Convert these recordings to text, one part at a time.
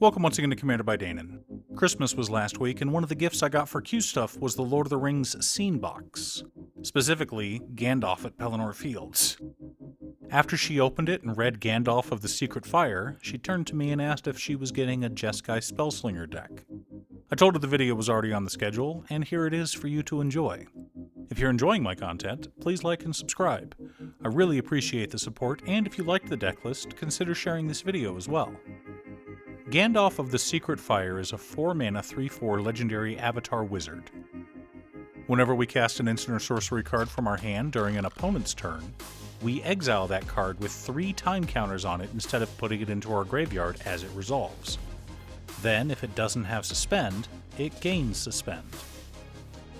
Welcome once again to Commander by Danon. Christmas was last week, and one of the gifts I got for cutestuff was the Lord of the Rings scene box. Specifically, Gandalf at Pelennor Fields. After she opened it and read Gandalf of the Secret Fire, she turned to me and asked if she was getting a Jeskai Spellslinger deck. I told her the video was already on the schedule, and here it is for you to enjoy. If you're enjoying my content, please like and subscribe. I really appreciate the support, and if you liked the deck list, consider sharing this video as well. Gandalf of the Secret Fire is a 4-mana 3/4 legendary avatar wizard. Whenever we cast an instant or sorcery card from our hand during an opponent's turn, we exile that card with 3 time counters on it instead of putting it into our graveyard as it resolves. Then, if it doesn't have Suspend, it gains Suspend.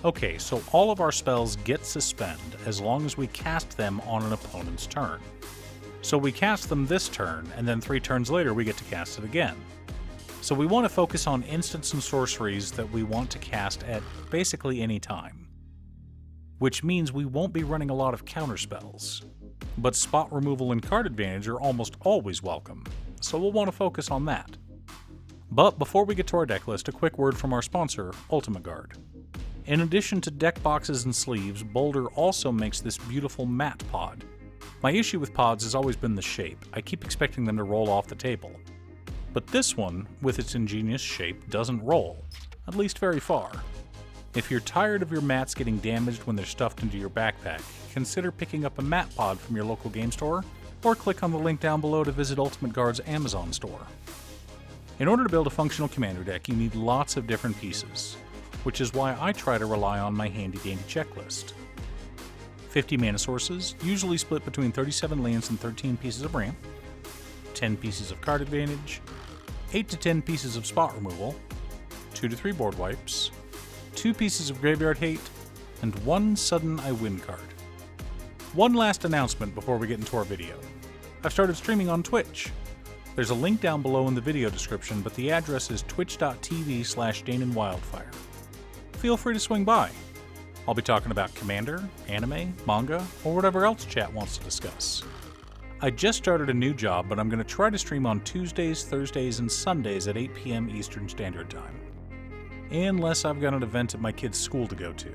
Okay, so all of our spells get Suspend as long as we cast them on an opponent's turn. So we cast them this turn, and then 3 turns later we get to cast it again. So we want to focus on instants and sorceries that we want to cast at basically any time. Which means we won't be running a lot of counter spells. But spot removal and card advantage are almost always welcome, so we'll want to focus on that. But before we get to our deck list, a quick word from our sponsor, Ultimate Guard. In addition to deck boxes and sleeves, Boulder also makes this beautiful matte pod. My issue with pods has always been the shape. I keep expecting them to roll off the table. But this one, with its ingenious shape, doesn't roll, at least very far. If you're tired of your mats getting damaged when they're stuffed into your backpack, consider picking up a mat pod from your local game store, or click on the link down below to visit Ultimate Guard's Amazon store. In order to build a functional commander deck, you need lots of different pieces, which is why I try to rely on my handy-dandy checklist. 50 mana sources, usually split between 37 lands and 13 pieces of ramp, 10 pieces of card advantage, 8 to 10 pieces of spot removal, 2 to 3 board wipes, 2 pieces of graveyard hate, and 1 sudden I win card. One last announcement before we get into our video. I've started streaming on Twitch. There's a link down below in the video description, but the address is twitch.tv/DanonWildfire. Feel free to swing by. I'll be talking about Commander, anime, manga, or whatever else chat wants to discuss. I just started a new job, but I'm going to try to stream on Tuesdays, Thursdays, and Sundays at 8 p.m. Eastern Standard Time. Unless I've got an event at my kid's school to go to.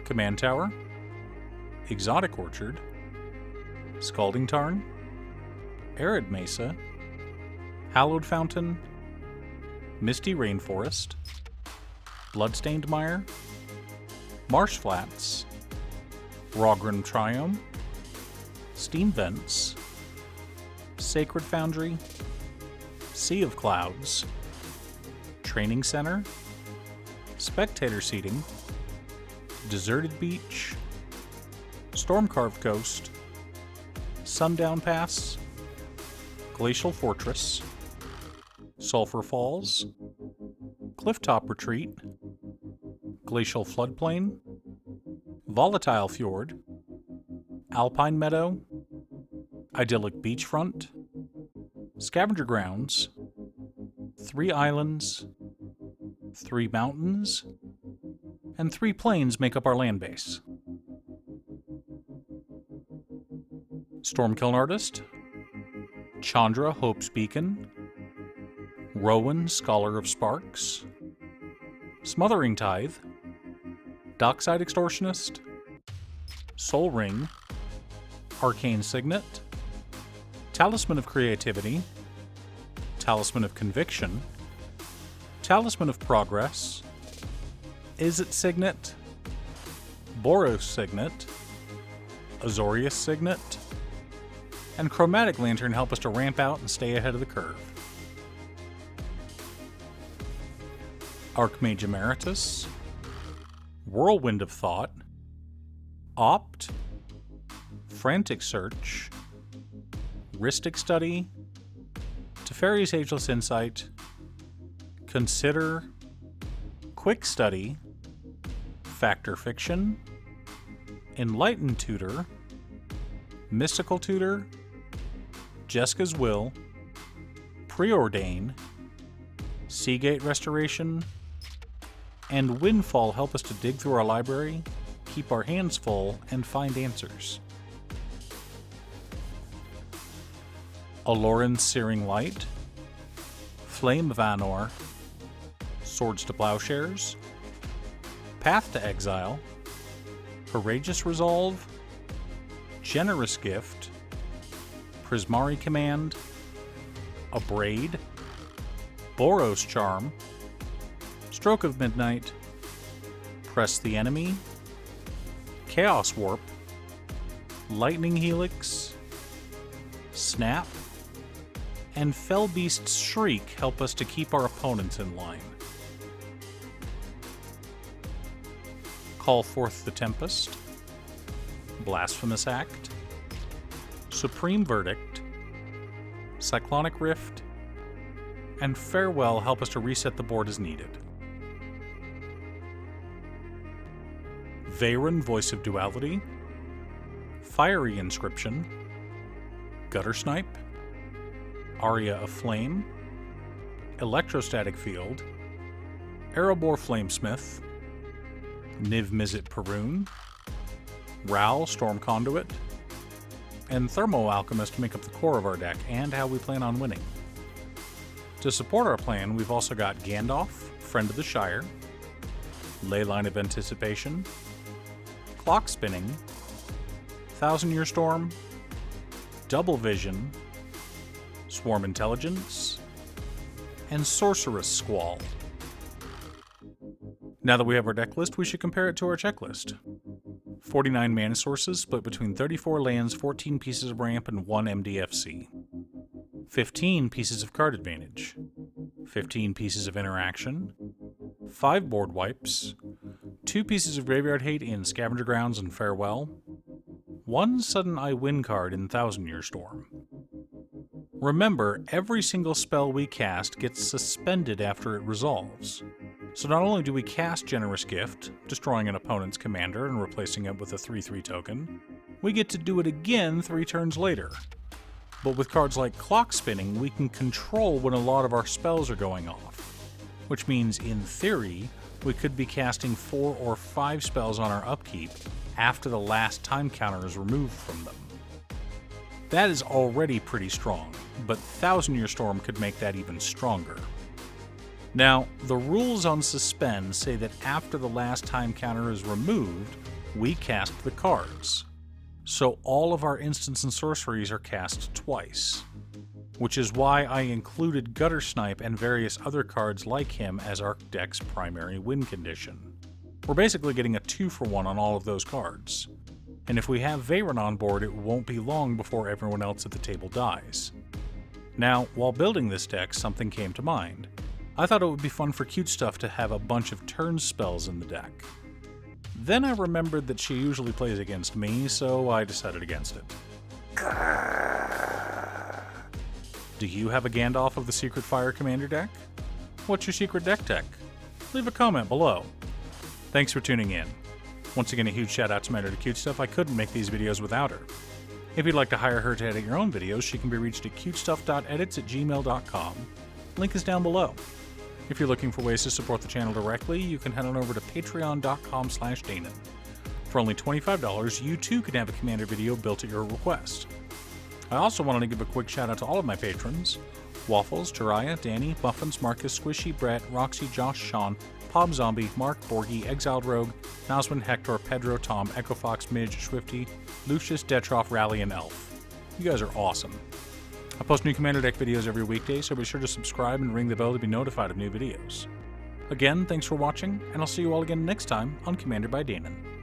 Command Tower, Exotic Orchard, Scalding Tarn, Arid Mesa, Hallowed Fountain, Misty Rainforest, Bloodstained Mire, Marsh Flats, Rogran Triome, Steam Vents, Sacred Foundry, Sea of Clouds, Training Center, Spectator Seating, Deserted Beach, Stormcarved Coast, Sundown Pass, Glacial Fortress, Sulphur Falls, Clifftop Retreat, Glacial Floodplain, Volatile Fjord, Alpine Meadow, Idyllic Beachfront, Scavenger Grounds, 3 islands, 3 mountains, and 3 plains make up our land base. Stormkiln Artist, Chandra Hope's Beacon, Rowan Scholar of Sparks, Smothering Tithe, Dockside Extortionist, Soul Ring, Arcane Signet, Talisman of Creativity, Talisman of Conviction, Talisman of Progress, Izzet Signet, Boros Signet, Azorius Signet, and Chromatic Lantern help us to ramp out and stay ahead of the curve. Archmage Emeritus, Whirlwind of Thought, Opt, Frantic Search, Rhystic Study, Teferi's Ageless Insight, Consider, Quick Study, Factor Fiction, Enlightened Tutor, Mystical Tutor, Jeska's Will, Preordain, Seagate Restoration, and Windfall help us to dig through our library, keep our hands full, and find answers. Aloran's Searing Light, Flame of Anor, Swords to Plowshares, Path to Exile, Courageous Resolve, Generous Gift, Prismari Command, Abrade, Boros Charm, Stroke of Midnight, Press the Enemy, Chaos Warp, Lightning Helix, Snap, and Fellbeast's Shriek help us to keep our opponents in line. Call Forth the Tempest, Blasphemous Act, Supreme Verdict, Cyclonic Rift, and Farewell help us to reset the board as needed. Veyron, Voice of Duality, Fiery Inscription, Gutter Snipe, Aria of Flame, Electrostatic Field, Erebor Flamesmith, Niv Mizzet Perun, Ral Storm Conduit, and Thermo Alchemist make up the core of our deck and how we plan on winning. To support our plan, we've also got Gandalf, Friend of the Shire, Leyline of Anticipation, Clock Spinning, Thousand Year Storm, Double Vision, Swarm Intelligence, and Sorceress Squall. Now that we have our deck list, we should compare it to our checklist. 49 mana sources split between 34 lands, 14 pieces of ramp, and 1 MDFC. 15 pieces of card advantage. 15 pieces of interaction. 5 board wipes. 2 pieces of graveyard hate in Scavenger Grounds and Farewell. 1 Sudden I Win card in Thousand Year Storm. Remember, every single spell we cast gets suspended after it resolves. So not only do we cast Generous Gift, destroying an opponent's commander and replacing it with a 3/3 token, we get to do it again 3 turns later. But with cards like Clock Spinning, we can control when a lot of our spells are going off. Which means, in theory, we could be casting 4 or 5 spells on our upkeep after the last time counter is removed from them. That is already pretty strong, but Thousand Year Storm could make that even stronger. Now, the rules on Suspend say that after the last time counter is removed, we cast the cards. So all of our instants and sorceries are cast twice. Which is why I included Gutter Snipe and various other cards like him as our deck's primary win condition. We're basically getting a 2-for-1 on all of those cards. And if we have Veyron on board, it won't be long before everyone else at the table dies. Now, while building this deck, something came to mind. I thought it would be fun for Cute Stuff to have a bunch of turn spells in the deck. Then I remembered that she usually plays against me, so I decided against it. Do you have a Gandalf of the Secret Fire Commander deck? What's your secret deck tech? Leave a comment below. Thanks for tuning in. Once again, a huge shout out to my editor Cute Stuff. I couldn't make these videos without her. If you'd like to hire her to edit your own videos, she can be reached at cutestuff.edits@gmail.com. Link is down below. If you're looking for ways to support the channel directly, you can head on over to patreon.com/Danon. For only $25, you too can have a Commander video built at your request. I also wanted to give a quick shout out to all of my patrons: Waffles, Jiraiya, Danny, Muffins, Marcus, Squishy, Brett, Roxy, Josh, Sean, Pob Zombie, Mark, Borgie, Exiled Rogue, Noswin, Hector, Pedro, Tom, Echo Fox, Midge, Swifty, Lucius, Detroff, Rally, and Elf. You guys are awesome. I post new Commander deck videos every weekday, so be sure to subscribe and ring the bell to be notified of new videos. Again, thanks for watching, and I'll see you all again next time on Commander by Danon.